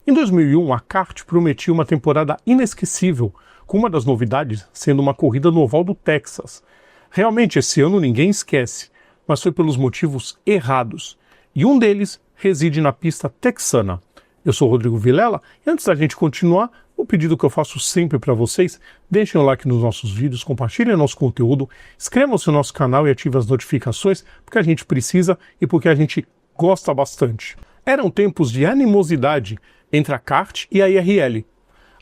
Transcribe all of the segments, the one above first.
Em 2001, a kart prometia uma temporada inesquecível, com uma das novidades sendo uma corrida no oval do Texas. Realmente, esse ano ninguém esquece, mas foi pelos motivos errados. E um deles reside na pista texana. Eu sou o Rodrigo Vilela e antes da gente continuar, o pedido que eu faço sempre para vocês, deixem o like nos nossos vídeos, compartilhem nosso conteúdo, inscrevam-se no nosso canal e ativem as notificações, porque a gente precisa e porque a gente gosta bastante. Eram tempos de animosidade entre a kart e a IRL.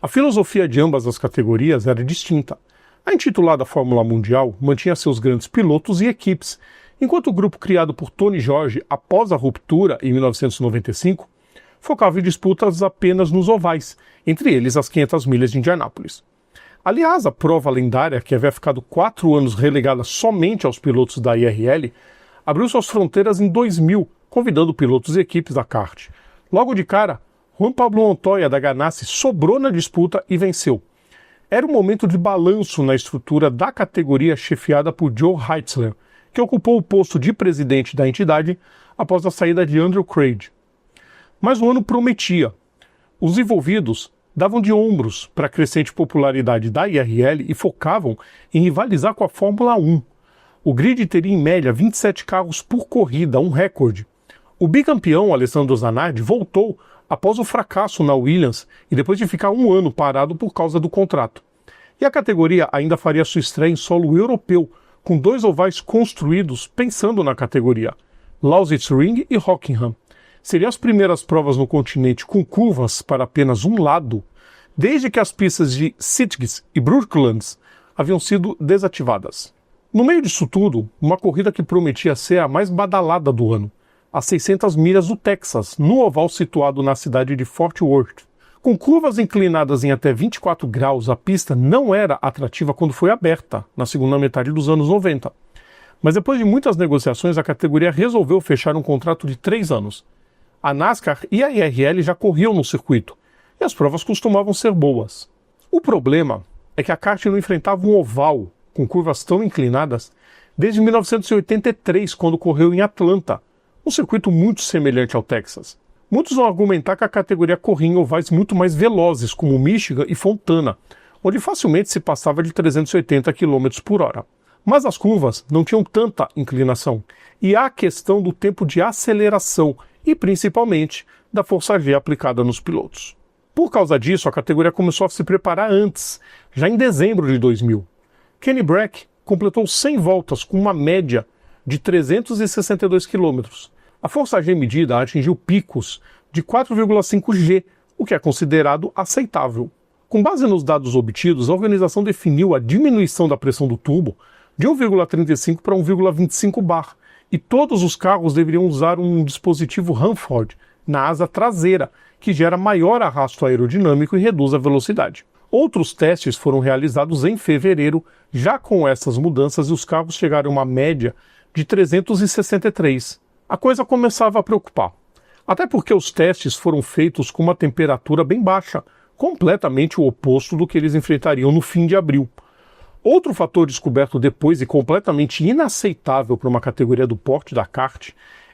A filosofia de ambas as categorias era distinta. A intitulada Fórmula Mundial mantinha seus grandes pilotos e equipes, enquanto o grupo criado por Tony George após a ruptura em 1995 focava em disputas apenas nos ovais, entre eles as 500 milhas de Indianápolis. Aliás, a prova lendária, que havia ficado 4 anos relegada somente aos pilotos da IRL, abriu suas fronteiras em 2000, convidando pilotos e equipes da kart. Logo de cara, Juan Pablo Montoya da Ganassi sobrou na disputa e venceu. Era um momento de balanço na estrutura da categoria chefiada por Joe Heitzler, que ocupou o posto de presidente da entidade após a saída de Andrew Craig. Mas o ano prometia. Os envolvidos davam de ombros para a crescente popularidade da IRL e focavam em rivalizar com a Fórmula 1. O grid teria em média 27 carros por corrida, um recorde. O bicampeão Alessandro Zanardi voltou após o fracasso na Williams e depois de ficar um ano parado por causa do contrato. E a categoria ainda faria sua estreia em solo europeu, com 2 ovais construídos pensando na categoria, Lausitz Ring e Rockingham. Seriam as primeiras provas no continente com curvas para apenas um lado, desde que as pistas de Sitges e Brooklands haviam sido desativadas. No meio disso tudo, uma corrida que prometia ser a mais badalada do ano, as 600 milhas do Texas, no oval situado na cidade de Fort Worth. Com curvas inclinadas em até 24 graus, a pista não era atrativa quando foi aberta, na segunda metade dos anos 90. Mas depois de muitas negociações, a categoria resolveu fechar um contrato de 3 anos. A NASCAR e a IRL já corriam no circuito, e as provas costumavam ser boas. O problema é que a kart não enfrentava um oval com curvas tão inclinadas desde 1983, quando correu em Atlanta, um circuito muito semelhante ao Texas. Muitos vão argumentar que a categoria corria em ovais muito mais velozes, como Michigan e Fontana, onde facilmente se passava de 380 km por hora. Mas as curvas não tinham tanta inclinação, e há a questão do tempo de aceleração, e principalmente da força G aplicada nos pilotos. Por causa disso, a categoria começou a se preparar antes, já em dezembro de 2000. Kenny Brack completou 100 voltas com uma média de 362 km. A força G medida atingiu picos de 4,5 G, o que é considerado aceitável. Com base nos dados obtidos, a organização definiu a diminuição da pressão do tubo de 1,35 para 1,25 bar, e todos os carros deveriam usar um dispositivo Hanford na asa traseira, que gera maior arrasto aerodinâmico e reduz a velocidade. Outros testes foram realizados em fevereiro, já com essas mudanças, e os carros chegaram a uma média de 363. A coisa começava a preocupar. Até porque os testes foram feitos com uma temperatura bem baixa, completamente o oposto do que eles enfrentariam no fim de abril. Outro fator descoberto depois e completamente inaceitável para uma categoria do porte da kart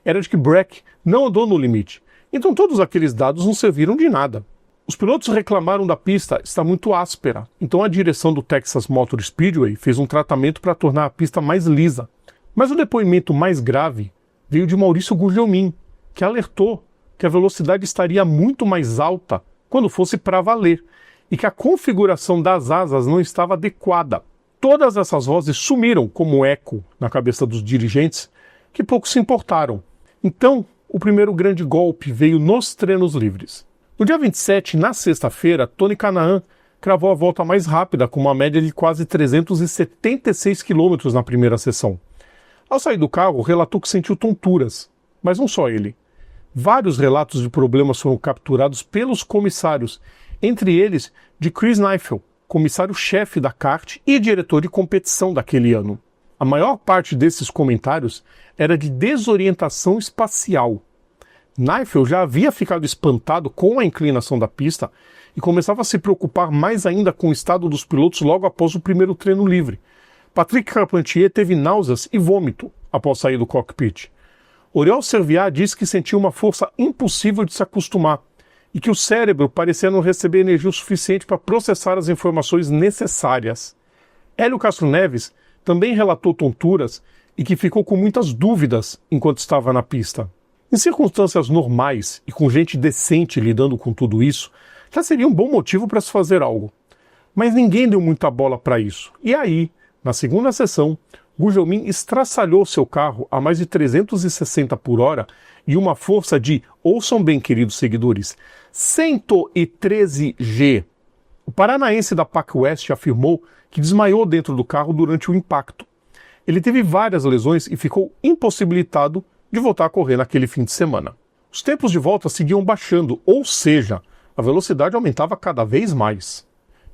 era de que Brack não andou no limite. Então todos aqueles dados não serviram de nada. Os pilotos reclamaram da pista estar muito áspera, então a direção do Texas Motor Speedway fez um tratamento para tornar a pista mais lisa. Mas o depoimento mais grave veio de Maurício Gugelmin, que alertou que a velocidade estaria muito mais alta quando fosse para valer e que a configuração das asas não estava adequada. Todas essas vozes sumiram como eco na cabeça dos dirigentes, que pouco se importaram. Então, o primeiro grande golpe veio nos treinos livres. No dia 27, na sexta-feira, Tony Kanaan cravou a volta mais rápida, com uma média de quase 376 km na primeira sessão. Ao sair do carro, relatou que sentiu tonturas, mas não só ele. Vários relatos de problemas foram capturados pelos comissários, entre eles de Chris Neifel, comissário-chefe da kart e diretor de competição daquele ano. A maior parte desses comentários era de desorientação espacial. Neifel já havia ficado espantado com a inclinação da pista e começava a se preocupar mais ainda com o estado dos pilotos logo após o primeiro treino livre. Patrick Carpentier teve náuseas e vômito após sair do cockpit. Oriol Serviat disse que sentiu uma força impossível de se acostumar e que o cérebro parecia não receber energia o suficiente para processar as informações necessárias. Hélio Castro Neves também relatou tonturas e que ficou com muitas dúvidas enquanto estava na pista. Em circunstâncias normais e com gente decente lidando com tudo isso, já seria um bom motivo para se fazer algo. Mas ninguém deu muita bola para isso. E aí, na segunda sessão, Gugelmin estraçalhou seu carro a mais de 360 por hora e uma força de, ouçam bem, queridos seguidores, 113 G. O paranaense da PAC West afirmou que desmaiou dentro do carro durante o impacto. Ele teve várias lesões e ficou impossibilitado de voltar a correr naquele fim de semana. Os tempos de volta seguiam baixando, ou seja, a velocidade aumentava cada vez mais.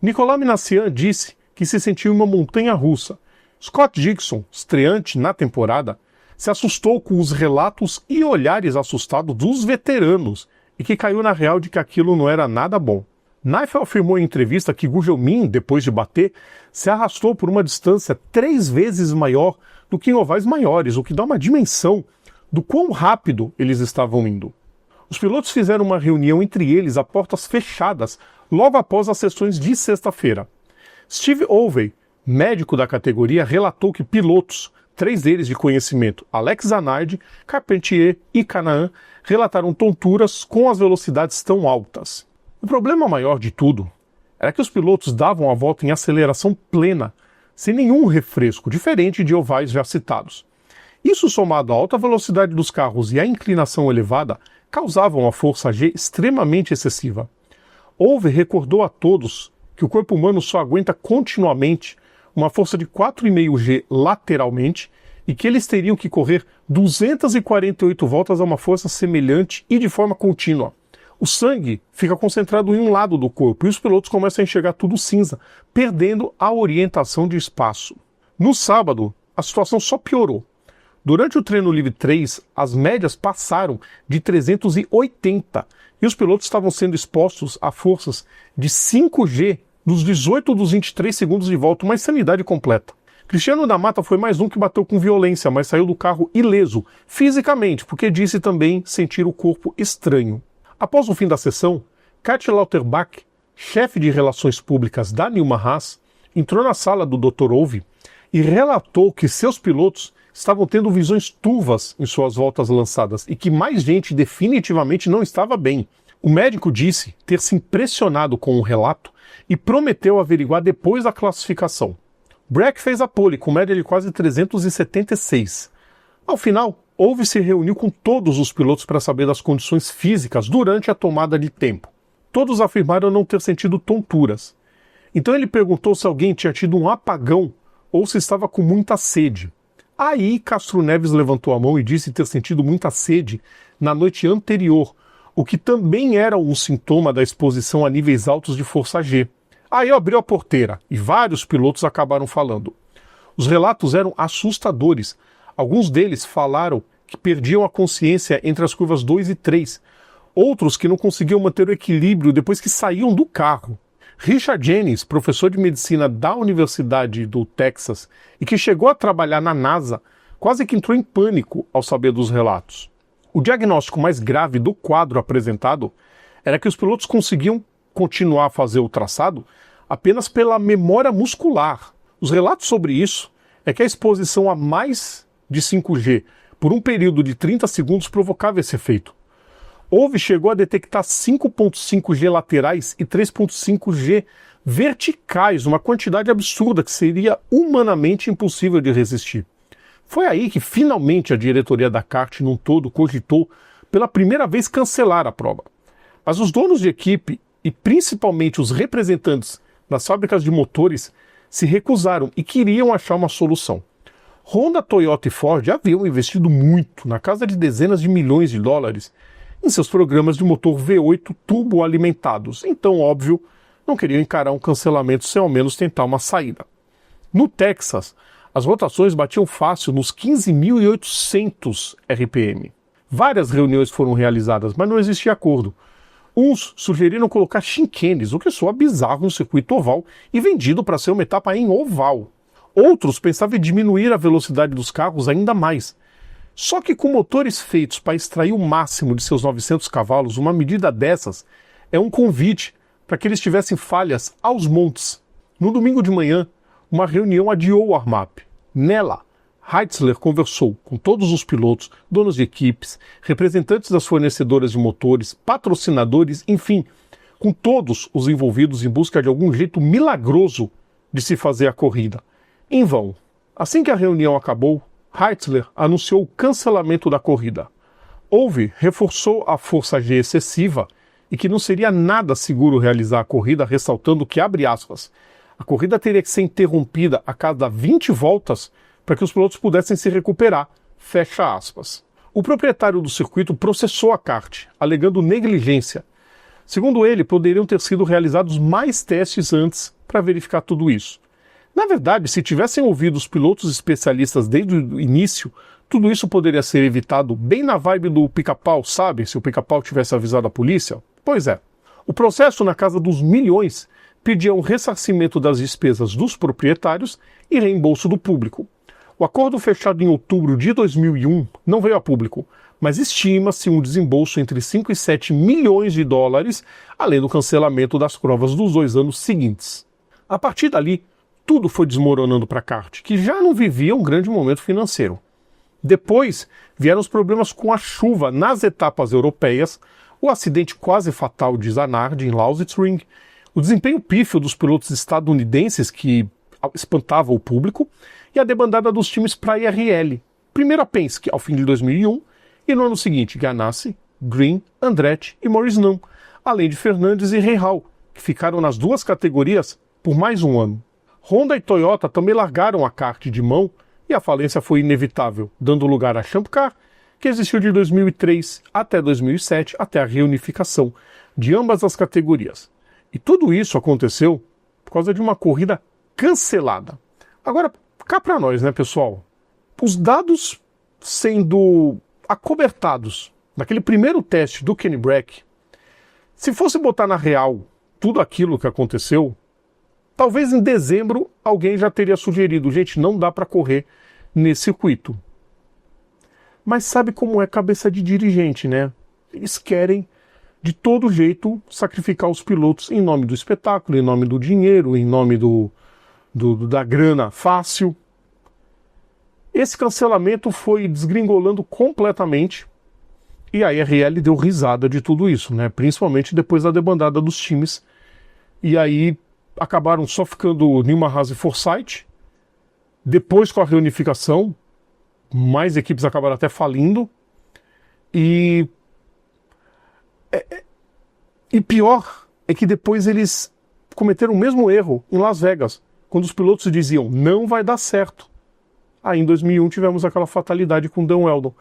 Nicolas Minassian disse que se sentiu em uma montanha-russa. Scott Dixon, estreante na temporada, se assustou com os relatos e olhares assustados dos veteranos e que caiu na real de que aquilo não era nada bom. Neifeld afirmou em entrevista que Gugelmin, depois de bater, se arrastou por uma distância 3 vezes maior do que em ovais maiores, o que dá uma dimensão do quão rápido eles estavam indo. Os pilotos fizeram uma reunião entre eles a portas fechadas logo após as sessões de sexta-feira. Steve Ovey, médico da categoria, relatou que pilotos, 3 deles de conhecimento, Alex Zanardi, Carpentier e Canaan, relataram tonturas com as velocidades tão altas. O problema maior de tudo era que os pilotos davam a volta em aceleração plena, sem nenhum refresco, diferente de ovais já citados. Isso, somado à alta velocidade dos carros e à inclinação elevada, causavam uma força G extremamente excessiva. Ovey recordou a todos que o corpo humano só aguenta continuamente uma força de 4,5 G lateralmente e que eles teriam que correr 248 voltas a uma força semelhante e de forma contínua. O sangue fica concentrado em um lado do corpo e os pilotos começam a enxergar tudo cinza, perdendo a orientação de espaço. No sábado, a situação só piorou. Durante o treino livre 3, as médias passaram de 380 e os pilotos estavam sendo expostos a forças de 5G nos 18 dos 23 segundos de volta, uma insanidade completa. Cristiano da Mata foi mais um que bateu com violência, mas saiu do carro ileso, fisicamente, porque disse também sentir o corpo estranho. Após o fim da sessão, Katja Lauterbach, chefe de relações públicas da Nilma Haas, entrou na sala do Dr. Ovey e relatou que seus pilotos estavam tendo visões turvas em suas voltas lançadas e que mais gente definitivamente não estava bem. O médico disse ter se impressionado com o relato e prometeu averiguar depois da classificação. Breck fez a pole com média de quase 376. Ao final, Ovey se reuniu com todos os pilotos para saber das condições físicas durante a tomada de tempo. Todos afirmaram não ter sentido tonturas. Então ele perguntou se alguém tinha tido um apagão ou se estava com muita sede. Aí Castro Neves levantou a mão e disse ter sentido muita sede na noite anterior, o que também era um sintoma da exposição a níveis altos de força G. Aí abriu a porteira e vários pilotos acabaram falando. Os relatos eram assustadores. Alguns deles falaram que perdiam a consciência entre as curvas 2 e 3. Outros que não conseguiam manter o equilíbrio depois que saíam do carro. Richard Jennings, professor de medicina da Universidade do Texas e que chegou a trabalhar na NASA, quase que entrou em pânico ao saber dos relatos. O diagnóstico mais grave do quadro apresentado era que os pilotos conseguiam continuar a fazer o traçado apenas pela memória muscular. Os relatos sobre isso é que a exposição a mais de 5G por um período de 30 segundos provocava esse efeito. Ovey chegou a detectar 5.5G laterais e 3.5G verticais, uma quantidade absurda que seria humanamente impossível de resistir. Foi aí que finalmente a diretoria da kart num todo cogitou pela primeira vez cancelar a prova. Mas os donos de equipe e principalmente os representantes das fábricas de motores se recusaram e queriam achar uma solução. Honda, Toyota e Ford haviam investido muito, na casa de dezenas de milhões de dólares, em seus programas de motor V8 turbo alimentados. Então, óbvio, não queriam encarar um cancelamento sem ao menos tentar uma saída. No Texas, as rotações batiam fácil nos 15.800 RPM. Várias reuniões foram realizadas, mas não existia acordo. Uns sugeriram colocar chinquenes, o que soa bizarro no circuito oval e vendido para ser uma etapa em oval. Outros pensavam em diminuir a velocidade dos carros ainda mais. Só que com motores feitos para extrair o máximo de seus 900 cavalos, uma medida dessas é um convite para que eles tivessem falhas aos montes. No domingo de manhã, uma reunião adiou o warm-up. Nela, Heitzler conversou com todos os pilotos, donos de equipes, representantes das fornecedoras de motores, patrocinadores, enfim, com todos os envolvidos em busca de algum jeito milagroso de se fazer a corrida. Em vão. Assim que a reunião acabou, Heitzler anunciou o cancelamento da corrida. Houve reforçou a força G excessiva e que não seria nada seguro realizar a corrida, ressaltando que, abre aspas, a corrida teria que ser interrompida a cada 20 voltas para que os pilotos pudessem se recuperar, fecha aspas. O proprietário do circuito processou a kart, alegando negligência. Segundo ele, poderiam ter sido realizados mais testes antes para verificar tudo isso. Na verdade, se tivessem ouvido os pilotos especialistas desde o início, tudo isso poderia ser evitado bem na vibe do Pica-Pau, sabe? Se o Pica-Pau tivesse avisado a polícia. Pois é. O processo, na casa dos milhões, pedia um ressarcimento das despesas dos proprietários e reembolso do público. O acordo fechado em outubro de 2001 não veio a público, mas estima-se um desembolso entre 5 e 7 milhões de dólares, além do cancelamento das provas dos 2 anos seguintes. A partir dali, tudo foi desmoronando para a kart, que já não vivia um grande momento financeiro. Depois vieram os problemas com a chuva nas etapas europeias, o acidente quase fatal de Zanardi em Lausitzring, o desempenho pífio dos pilotos estadunidenses que espantava o público e a debandada dos times para a IRL. Primeiro a Penske ao fim de 2001 e no ano seguinte Ganassi, Green, Andretti e Maurice Nunn, além de Fernandes e Rahal, que ficaram nas duas categorias por mais um ano. Honda e Toyota também largaram a kart de mão e a falência foi inevitável, dando lugar à Champ Car, que existiu de 2003 até 2007, até a reunificação de ambas as categorias. E tudo isso aconteceu por causa de uma corrida cancelada. Agora, cá para nós, né, pessoal? Os dados sendo acobertados naquele primeiro teste do Kenny Brack, se fosse botar na real tudo aquilo que aconteceu, talvez em dezembro alguém já teria sugerido, gente, não dá para correr nesse circuito. Mas sabe como é cabeça de dirigente, né? Eles querem, de todo jeito, sacrificar os pilotos em nome do espetáculo, em nome do dinheiro, em nome da grana fácil. Esse cancelamento foi desgringolando completamente e a IRL deu risada de tudo isso, né? Principalmente depois da debandada dos times. E aí acabaram só ficando Newman Haas e Forsythe. Depois, com a reunificação, mais equipes acabaram até falindo. E pior é que depois eles cometeram o mesmo erro em Las Vegas, quando os pilotos diziam, não vai dar certo. Aí em 2001 tivemos aquela fatalidade com Dan Weldon.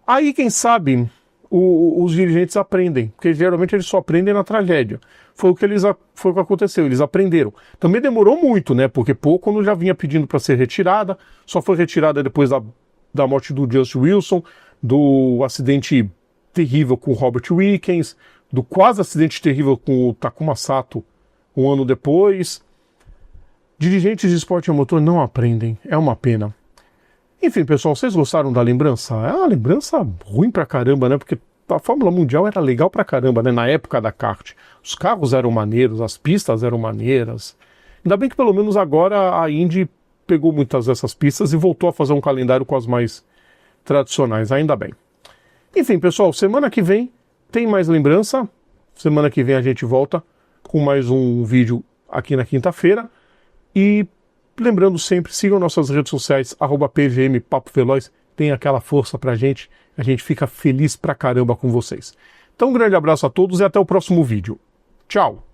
Aí, quem sabe, os dirigentes aprendem, porque geralmente eles só aprendem na tragédia. Foi o que aconteceu, eles aprenderam. Também demorou muito, né? Porque quando já vinha pedindo para ser retirada, só foi retirada depois da morte do Just Wilson, do acidente terrível com o Robert Wickens, do quase acidente terrível com o Takuma Sato um ano depois. Dirigentes de esporte a motor não aprendem, é uma pena. Enfim, pessoal, vocês gostaram da lembrança? É uma lembrança ruim pra caramba, né? Porque a Fórmula Mundial era legal pra caramba, né? Na época da kart. Os carros eram maneiros, as pistas eram maneiras. Ainda bem que pelo menos agora a Indy pegou muitas dessas pistas e voltou a fazer um calendário com as mais tradicionais, ainda bem. Enfim, pessoal, semana que vem tem mais lembrança. Semana que vem a gente volta com mais um vídeo aqui na quinta-feira. E lembrando sempre, sigam nossas redes sociais, @PVM Papo Veloz, tem aquela força pra gente, a gente fica feliz pra caramba com vocês. Então um grande abraço a todos e até o próximo vídeo. Tchau!